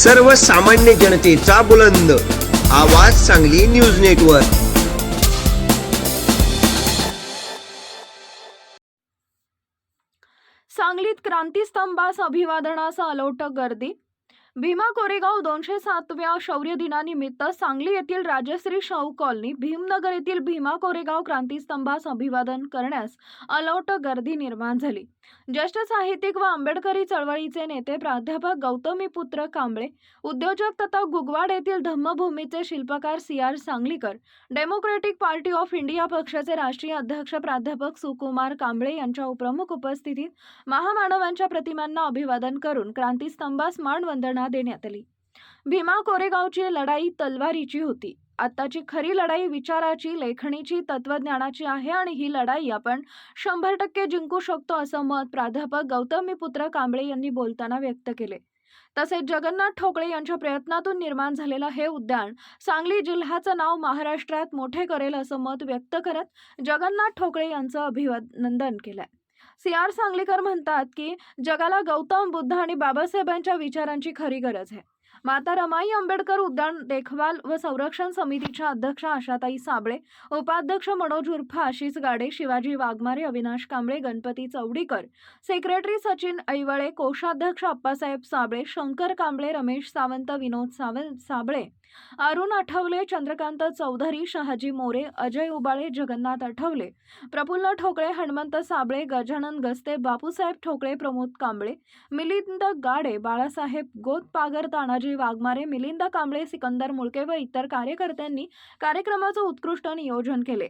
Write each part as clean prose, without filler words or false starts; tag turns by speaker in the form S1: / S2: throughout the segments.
S1: सर्वसामान्य जनतेचा बुलंद आवाज सांगली न्यूज नेटवर्क।
S2: सांगलीत क्रांतीस्तंभास अभिवादनास अलोट गर्दी। भीमा कोरेगाव 207व्या शौर्य दिनानिमित्त सांगली येथील राजश्री शाहू कॉलनी भीमनगर येथील भीमा कोरेगाव क्रांतीस्तंभास अभिवादन करण्यास अलोट गर्दी निर्माण झाली। ज्येष्ठ साहित्यिक व आंबेडकरी चळवळीचे नेते प्राध्यापक गौतमीपुत्र कांबळे, उद्योजक तथा गुगवाड येथील धम्मभूमीचे शिल्पकार CR Sanglikar, democratic party of India पक्षाचे राष्ट्रीय अध्यक्ष प्राध्यापक सुकुमार कांबळे यांच्या प्रमुख उपस्थितीत महामानवांच्या प्रतिमांना अभिवादन करून क्रांतीस्तंभास मानवंदना देण्यात आली। भीमा कोरेगावची लढाई तलवारीची होती। आताची खरी लढाई विचाराची, लेखणीची, तत्वज्ञानाची आहे आणि ही लढाई आपण 100% जिंकू शकतो असं मत प्राध्यापक गौतमीपुत्र कांबळे यांनी बोलताना व्यक्त केले। तसेच जगन्नाथ ठोकळे यांच्या प्रयत्नातून निर्माण झालेलं हे उद्यान सांगली जिल्ह्याचं नाव महाराष्ट्रात मोठे करेल असं मत व्यक्त करत जगन्नाथ ठोकळे यांचं अभिनंदन केलंय। CR सांगलीकर म्हणतात की जगाला गौतम बुद्ध आणि बाबासाहेबांच्या विचारांची खरी गरज आहे। माता रमाई आंबेडकर उद्यान देखभाल व संरक्षण समितीच्या अध्यक्ष आशाताई साबळे, उपाध्यक्ष मनोज उर्फ आशिष गाडे, शिवाजी वाघमारे, अविनाश कांबळे, गणपती चौडीकर, सेक्रेटरी सचिन ऐवळे, कोषाध्यक्ष अप्पासाहेब साबळे, शंकर कांबळे, रमेश सावंत, विनोद साबळे, अरुण आठवले, चंद्रकांत चौधरी, शहाजी मोरे, अजय उबाळे, जगन्नाथ आठवले, प्रफुल्ल ठोकळे, हनुमंत साबळे, गजानन गस्ते, बापूसाहेब ठोकळे, प्रमोद कांबळे, मिलिंद गाडे, बाळासाहेब गोतपागर, तानाजी वाघमारे, मिलिंद कांबळे, सिकंदर मुळके व इतर कार्यकर्त्यांनी कार्यक्रमाचं उत्कृष्ट नियोजन केले।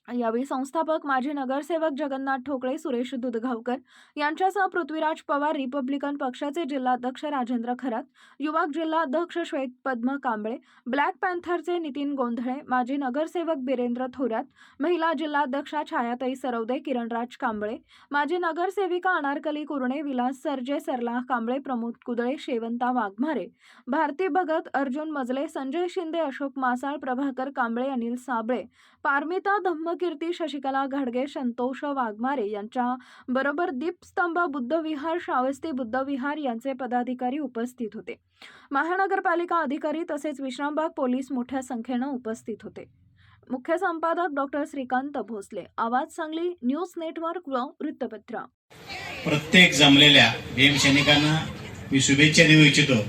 S2: यावेळी संस्थापक माजी नगरसेवक जगन्नाथ ठोकळे, सुरेश दुधगावकर यांच्यासह पृथ्वीराज पवार, रिपब्लिकन पक्षाचे जिल्हाध्यक्ष राजेंद्र खरात, युवक जिल्हाध्यक्ष श्वेत पद्म कांबळे, ब्लॅक पॅन्थरचे नितीन गोंधळे, माजी नगरसेवक बिरेंद्र थोरात, महिला जिल्हाध्यक्षा छायाताई सरवदे, किरणराज कांबळे, माजी नगरसेविका अनारकली कुरणे, विलास सरजे, सरला कांबळे, प्रमोद कुदळे, शेवंता वाघमारे, भारती भगत, अर्जुन मजले, संजय शिंदे, अशोक मासाळ, प्रभाकर कांबळे, अनिल साबळे, पारमिता धम्मकीर्ती, शशिकला घाडगे, संतोष वाघमारे यांच्या बरोबर दीपस्तंभ बुद्धविहार, श्रावस्ती बुद्धविहार यांचे पदाधिकारी उपस्थित होते। महानगरपालिका अधिकारी तसेच विश्रामबाग पोलीस मोठ्या संख्येने उपस्थित होते। मुख्य संपादक डॉक्टर श्रीकांत भोसले, आवाज सांगली न्यूज नेटवर्क व वृत्तपत्र।
S3: प्रत्येक जमलेल्या भीमसैनिकांना मी शुभेच्छा देऊ इच्छितो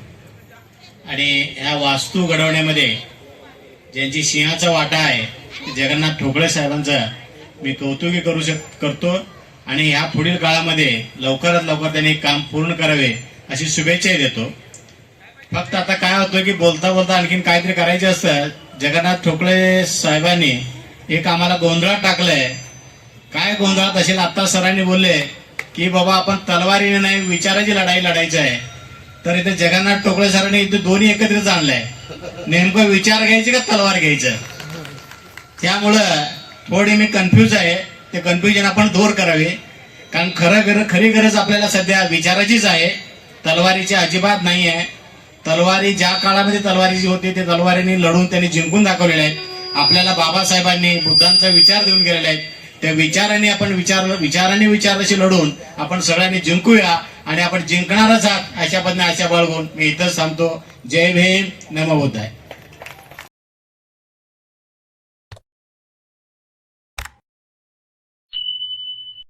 S3: आणि ह्या वास्तू घडवण्यामध्ये ज्यांची सिंहाचा वाटा आहे जगन्नाथ ठोकळे साहेबांचा मी कौतुकी करतो आणि या पुढील काळामध्ये लवकरात लवकर त्यांनी काम पूर्ण करावे अशी शुभेच्छा देतो। फक्त आता काय होतं की बोलता बोलता आणखीन काहीतरी करायचं असतं। जगन्नाथ ठोकळे साहेबांनी एक आम्हाला गोंधळात टाकलंय। काय गोंधळात असेल? आता सरांनी बोलले की बाबा आपण तलवारीने नाही विचाराची लढाई लढायची आहे, तर इथे जगन्नाथ ठोकळे सरांनी इथे दोन्ही एकत्रित आणलंय। नेमकं विचार घ्यायचे का तलवार घ्यायचं? त्यामुळं थोडी मी कन्फ्यूज आहे। ते कन्फ्युजन आपण दूर करावे, कारण खरी गरज आपल्याला सध्या विचाराचीच आहे, तलवारीची अजिबात नाही आहे। तलवारी ज्या काळामध्ये तलवारीची होती ते तलवारीने लढून त्यांनी जिंकून दाखवलेले आहेत। आपल्याला बाबासाहेबांनी बुद्धांचा विचार देऊन गेलेले आहेत। त्या विचाराने आपण विचाराशी लढून आपण सगळ्यांनी जिंकूया आणि आपण जिंकणारच आहात अशा पद्धतीने आशा बाळगून मी इथंच थांबतो। जय भीम, नमो बुद्धाय।